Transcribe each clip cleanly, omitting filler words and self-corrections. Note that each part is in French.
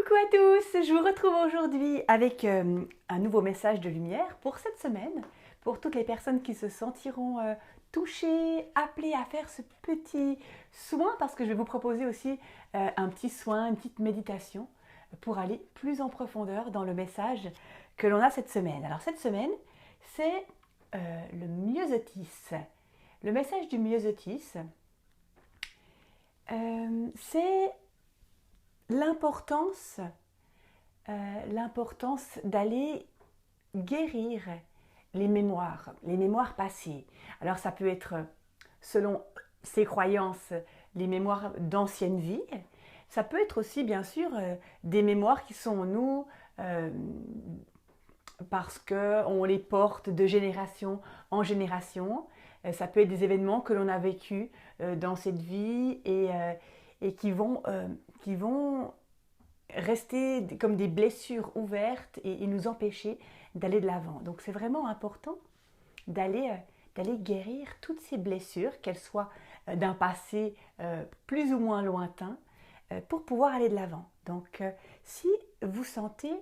Coucou à tous, je vous retrouve aujourd'hui avec un nouveau message de lumière pour cette semaine, pour toutes les personnes qui se sentiront touchées, appelées à faire ce petit soin, parce que je vais vous proposer aussi un petit soin, une petite méditation pour aller plus en profondeur dans le message que l'on a cette semaine. Alors cette semaine, c'est le myosotis. Le message du myosotis, c'est l'importance d'aller guérir les mémoires passées. Alors ça peut être, selon ses croyances, les mémoires d'anciennes vies. Ça peut être aussi, bien sûr, des mémoires qui sont en nous parce qu'on les porte de génération en génération. Ça peut être des événements que l'on a vécus dans cette vie et qui vont rester comme des blessures ouvertes et nous empêcher d'aller de l'avant. Donc c'est vraiment important d'aller guérir toutes ces blessures, qu'elles soient d'un passé plus ou moins lointain, pour pouvoir aller de l'avant. Donc si vous sentez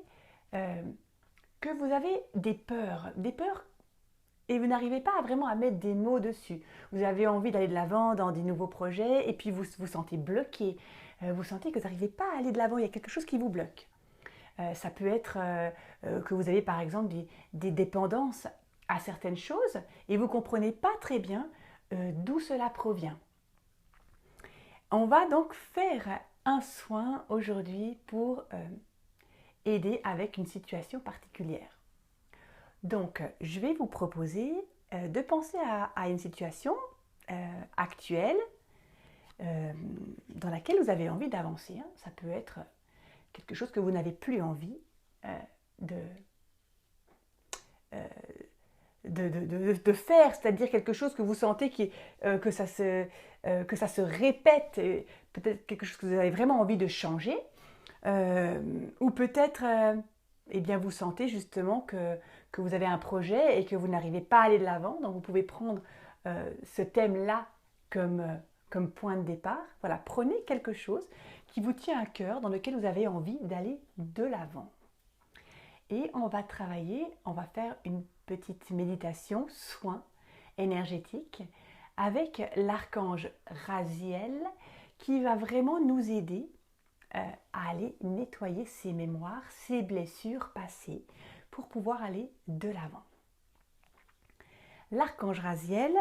que vous avez des peurs et vous n'arrivez pas vraiment à mettre des mots dessus. Vous avez envie d'aller de l'avant dans des nouveaux projets et puis vous vous sentez bloqué. Vous sentez que vous n'arrivez pas à aller de l'avant, il y a quelque chose qui vous bloque. Ça peut être que vous avez par exemple des dépendances à certaines choses et vous ne comprenez pas très bien d'où cela provient. On va donc faire un soin aujourd'hui pour aider avec une situation particulière. Donc, je vais vous proposer de penser à une situation actuelle dans laquelle vous avez envie d'avancer. Ça peut être quelque chose que vous n'avez plus envie de, faire, c'est-à-dire quelque chose que vous sentez que ça se répète, peut-être quelque chose que vous avez vraiment envie de changer, ou peut-être eh bien, vous sentez justement que vous avez un projet et que vous n'arrivez pas à aller de l'avant, donc vous pouvez prendre ce thème-là comme point de départ. Voilà, prenez quelque chose qui vous tient à cœur, dans lequel vous avez envie d'aller de l'avant. Et on va faire une petite méditation, soin énergétique, avec l'archange Raziel, qui va vraiment nous aider à aller nettoyer ses mémoires, ses blessures passées, pour pouvoir aller de l'avant. L'archange Raziel,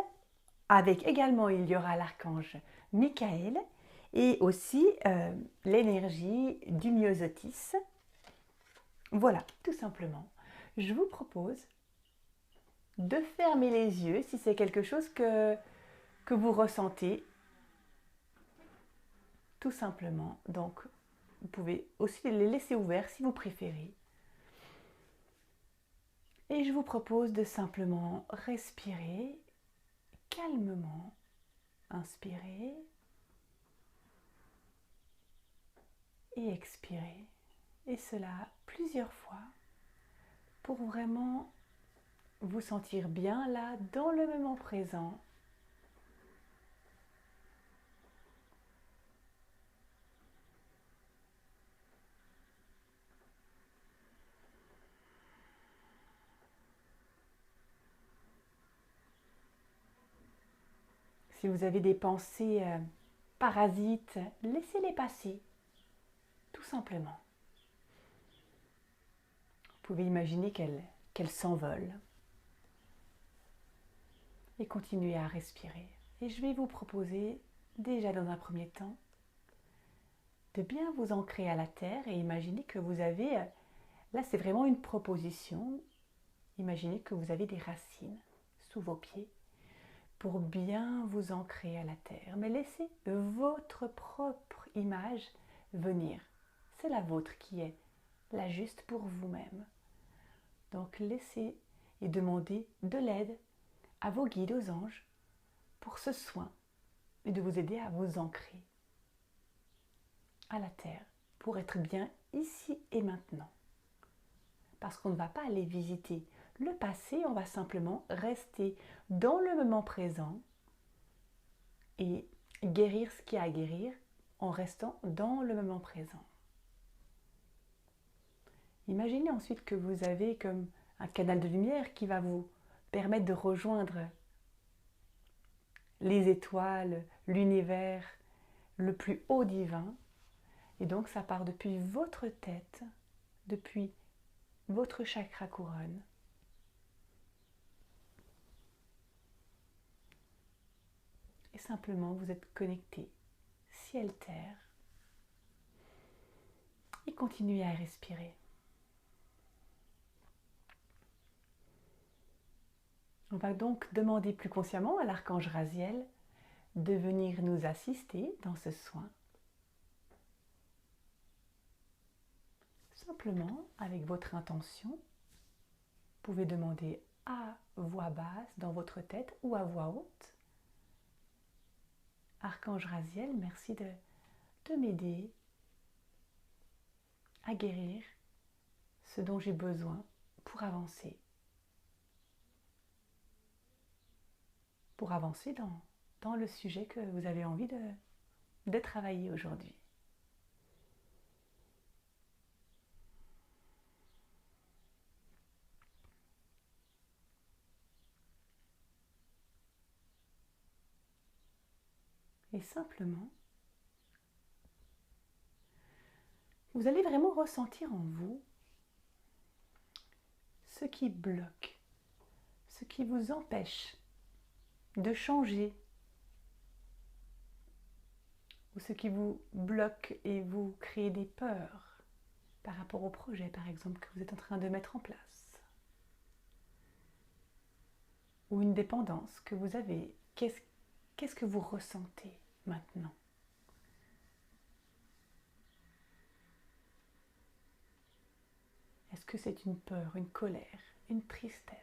avec également il y aura l'archange Michael, et aussi l'énergie du myosotis. Voilà, tout simplement. Je vous propose de fermer les yeux si c'est quelque chose que vous ressentez, tout simplement. Donc, vous pouvez aussi les laisser ouverts si vous préférez. Et je vous propose de simplement respirer calmement. Inspirez et expirez. Et cela plusieurs fois pour vraiment vous sentir bien là, dans le moment présent. Si vous avez des pensées parasites, laissez-les passer, tout simplement. Vous pouvez imaginer qu'elles s'envolent. Et continuez à respirer. Et je vais vous proposer, déjà dans un premier temps, de bien vous ancrer à la terre et imaginer que vous avez, là c'est vraiment une proposition, imaginez que vous avez des racines sous vos pieds pour bien vous ancrer à la terre. Mais laissez votre propre image venir. C'est la vôtre qui est la juste pour vous-même. Donc laissez et demandez de l'aide à vos guides, aux anges, pour ce soin et de vous aider à vous ancrer à la terre pour être bien ici et maintenant. Parce qu'on ne va pas aller visiter le passé, on va simplement rester dans le moment présent et guérir ce qu'il y a à guérir en restant dans le moment présent. Imaginez ensuite que vous avez comme un canal de lumière qui va vous permettre de rejoindre les étoiles, l'univers, le plus haut divin. Et donc ça part depuis votre tête, depuis votre chakra couronne. Et simplement vous êtes connecté ciel-terre. Et continuez à respirer. On va donc demander plus consciemment à l'archange Raziel de venir nous assister dans ce soin. Simplement, avec votre intention, vous pouvez demander à voix basse dans votre tête ou à voix haute. Archange Raziel, merci de m'aider à guérir ce dont j'ai besoin pour avancer. Pour avancer dans le sujet que vous avez envie de travailler aujourd'hui. Et simplement, vous allez vraiment ressentir en vous ce qui bloque, ce qui vous empêche de changer, ou ce qui vous bloque et vous crée des peurs par rapport au projet, par exemple, que vous êtes en train de mettre en place, ou une dépendance que vous avez. Qu'est-ce que vous ressentez maintenant? Est-ce que c'est une peur, une colère, une tristesse?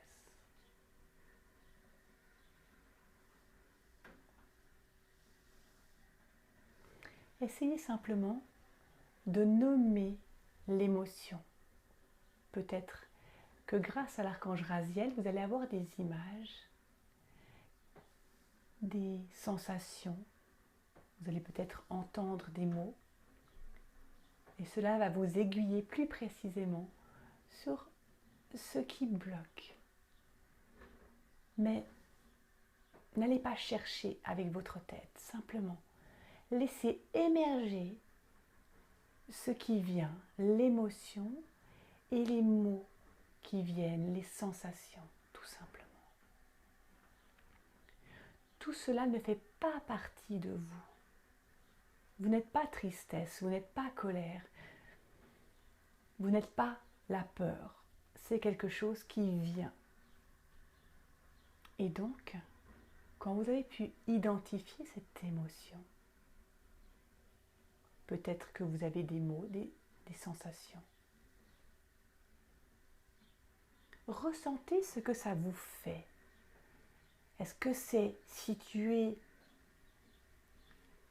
Essayez simplement de nommer l'émotion. Peut-être que grâce à l'archange Raziel, vous allez avoir des images, des sensations. Vous allez peut-être entendre des mots. Et cela va vous aiguiller plus précisément sur ce qui bloque. Mais n'allez pas chercher avec votre tête, simplement laissez émerger ce qui vient, l'émotion et les mots qui viennent, les sensations, tout simplement. Tout cela ne fait pas partie de vous. Vous n'êtes pas tristesse, vous n'êtes pas colère, vous n'êtes pas la peur. C'est quelque chose qui vient. Et donc, quand vous avez pu identifier cette émotion, peut-être que vous avez des mots, des sensations. Ressentez ce que ça vous fait. Est-ce que c'est situé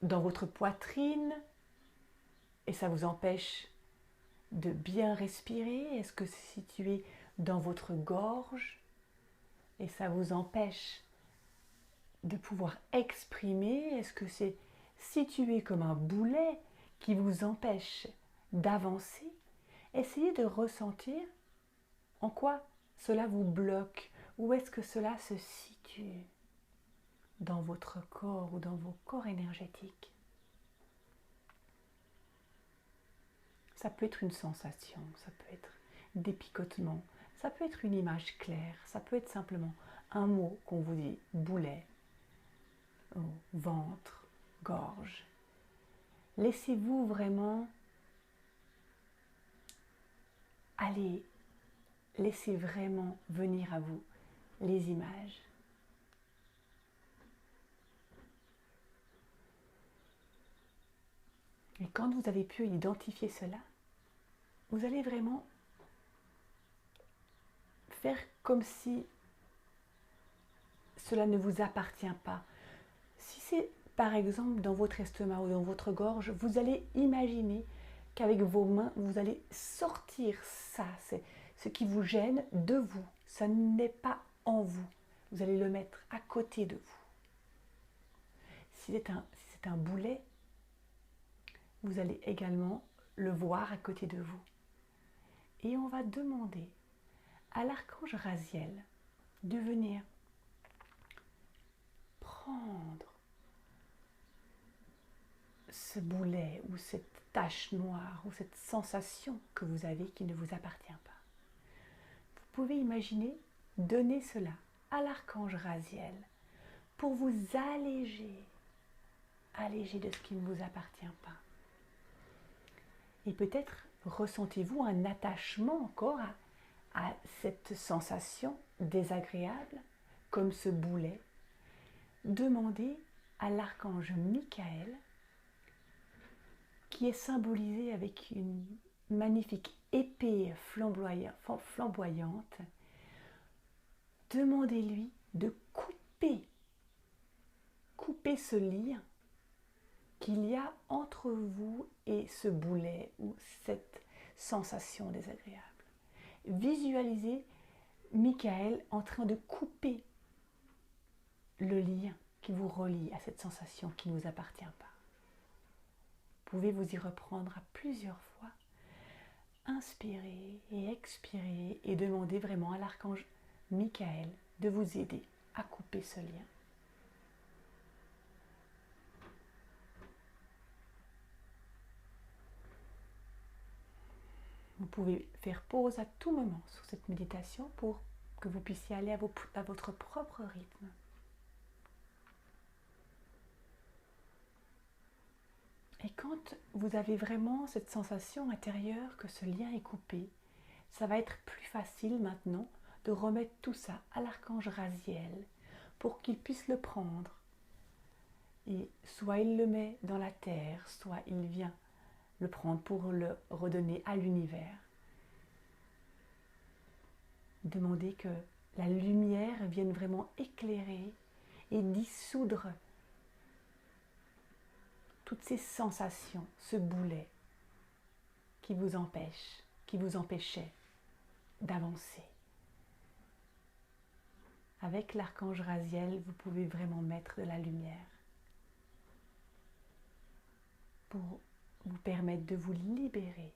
dans votre poitrine et ça vous empêche de bien respirer? Est-ce que c'est situé dans votre gorge et ça vous empêche de pouvoir exprimer? Est-ce que c'est situé comme un boulet qui vous empêche d'avancer? Essayez de ressentir en quoi cela vous bloque. Où est-ce que cela se situe dans votre corps ou dans vos corps énergétiques? Ça peut être une sensation, ça peut être des picotements, ça peut être une image claire, ça peut être simplement un mot qu'on vous dit, boulet, ventre, gorge. Laissez-vous vraiment aller, laissez vraiment venir à vous les images. Et quand vous avez pu identifier cela, vous allez vraiment faire comme si cela ne vous appartient pas. Si c'est par exemple dans votre estomac ou dans votre gorge, vous allez imaginer qu'avec vos mains, vous allez sortir ça, c'est ce qui vous gêne de vous. Ça n'est pas en vous. Vous allez le mettre à côté de vous. Si c'est un boulet, vous allez également le voir à côté de vous. Et on va demander à l'archange Raziel de venir prendre ce boulet ou cette tache noire ou cette sensation que vous avez qui ne vous appartient pas. Vous pouvez imaginer donner cela à l'archange Raziel pour vous alléger de ce qui ne vous appartient pas. Et peut-être ressentez-vous un attachement encore à cette sensation désagréable, comme ce boulet. Demandez à l'archange Michael, qui est symbolisé avec une magnifique épée flamboyante, demandez-lui de couper ce lien qu'il y a entre vous et ce boulet ou cette sensation désagréable. Visualisez Michael en train de couper le lien qui vous relie à cette sensation qui ne vous appartient pas. Vous pouvez vous y reprendre à plusieurs fois. Inspirez et expirez et demandez vraiment à l'archange Michael de vous aider à couper ce lien. Vous pouvez faire pause à tout moment sur cette méditation pour que vous puissiez aller à votre propre rythme. Et quand vous avez vraiment cette sensation intérieure que ce lien est coupé, ça va être plus facile maintenant de remettre tout ça à l'archange Raziel pour qu'il puisse le prendre. Et soit il le met dans la terre, soit il vient le prendre pour le redonner à l'univers. Demandez que la lumière vienne vraiment éclairer et dissoudre toutes ces sensations, ce boulet qui vous empêchait d'avancer. Avec l'archange Raziel, vous pouvez vraiment mettre de la lumière pour vous permettre de vous libérer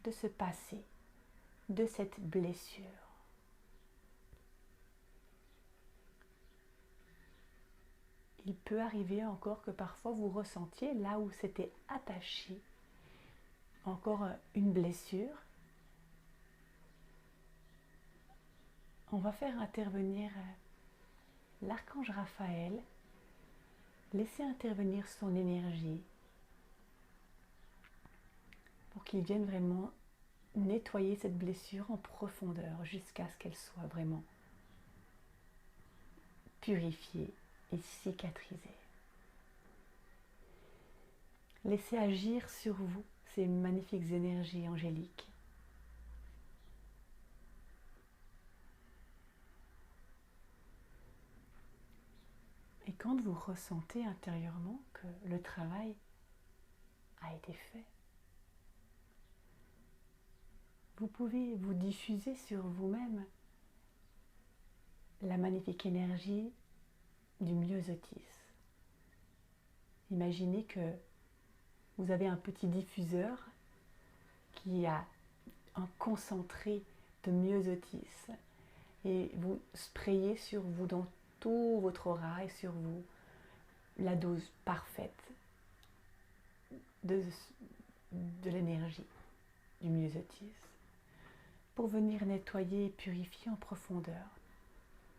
de ce passé, de cette blessure. Il peut arriver encore que parfois vous ressentiez là où c'était attaché encore une blessure. On va faire intervenir l'archange Raphaël. Laissez intervenir son énergie pour qu'il vienne vraiment nettoyer cette blessure en profondeur jusqu'à ce qu'elle soit vraiment purifiée et cicatrisée. Laissez agir sur vous ces magnifiques énergies angéliques. Et quand vous ressentez intérieurement que le travail a été fait, vous pouvez vous diffuser sur vous-même la magnifique énergie du myosotis. Imaginez que vous avez un petit diffuseur qui a un concentré de myosotis et vous sprayez sur vous dans tout votre aura et sur vous la dose parfaite de l'énergie du myosotis pour venir nettoyer et purifier en profondeur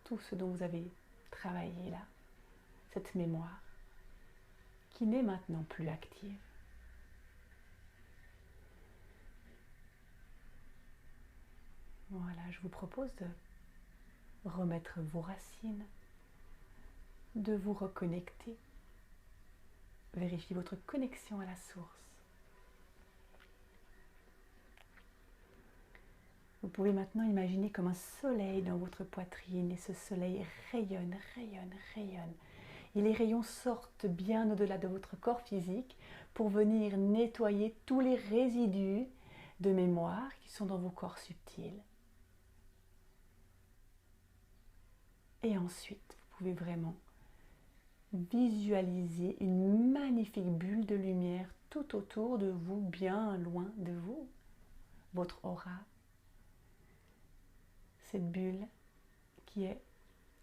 tout ce dont vous avez travaillé là, cette mémoire qui n'est maintenant plus active. Voilà, je vous propose de remettre vos racines, de vous reconnecter. Vérifiez votre connexion à la source. Vous pouvez maintenant imaginer comme un soleil dans votre poitrine et ce soleil rayonne, rayonne, rayonne. Et les rayons sortent bien au-delà de votre corps physique pour venir nettoyer tous les résidus de mémoire qui sont dans vos corps subtils. Et ensuite, vous pouvez vraiment visualisez une magnifique bulle de lumière tout autour de vous, bien loin de vous, votre aura. Cette bulle qui est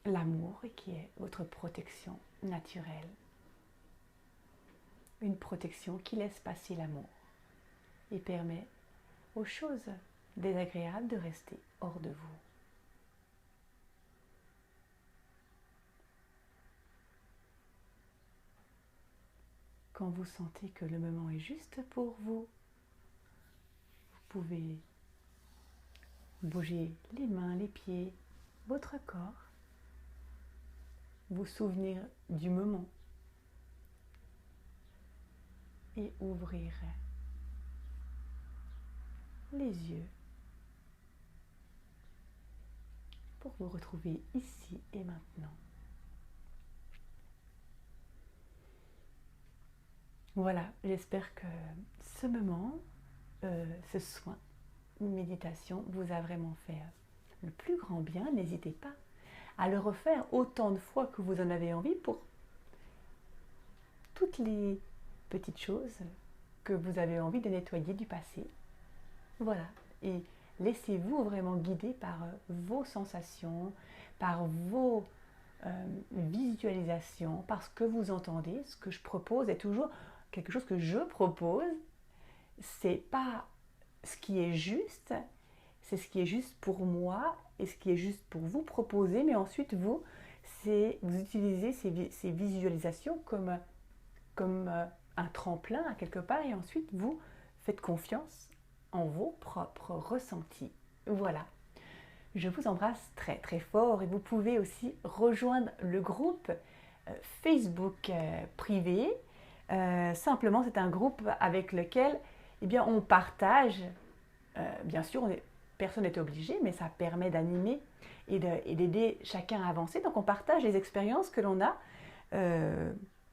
l'amour et qui est votre protection naturelle. Une protection qui laisse passer l'amour et permet aux choses désagréables de rester hors de vous. Quand vous sentez que le moment est juste pour vous, vous pouvez bouger les mains, les pieds, votre corps, vous souvenir du moment et ouvrir les yeux pour vous retrouver ici et maintenant. Voilà, j'espère que ce moment, ce soin, une méditation vous a vraiment fait le plus grand bien. N'hésitez pas à le refaire autant de fois que vous en avez envie pour toutes les petites choses que vous avez envie de nettoyer du passé. Voilà, et laissez-vous vraiment guider par vos sensations, par vos visualisations, par ce que vous entendez. Ce que je propose est toujours quelque chose que je propose. C'est pas ce qui est juste, c'est ce qui est juste pour moi et ce qui est juste pour vous proposer, mais ensuite vous utilisez ces visualisations comme un tremplin à quelque part, et ensuite vous faites confiance en vos propres ressentis. Voilà. Je vous embrasse très très fort et vous pouvez aussi rejoindre le groupe Facebook privé. Simplement, c'est un groupe avec lequel on partage. Bien sûr, personne n'est obligé, mais ça permet d'animer et d'aider chacun à avancer. Donc on partage les expériences que l'on a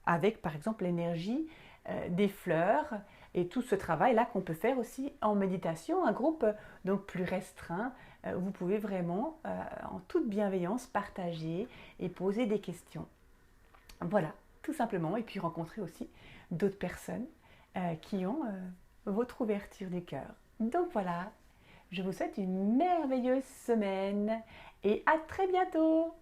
avec par exemple l'énergie des fleurs et tout ce travail-là qu'on peut faire aussi en méditation, un groupe donc plus restreint. Vous pouvez vraiment en toute bienveillance partager et poser des questions. Voilà, tout simplement, et puis rencontrer aussi d'autres personnes qui ont votre ouverture du cœur. Donc voilà, je vous souhaite une merveilleuse semaine et à très bientôt!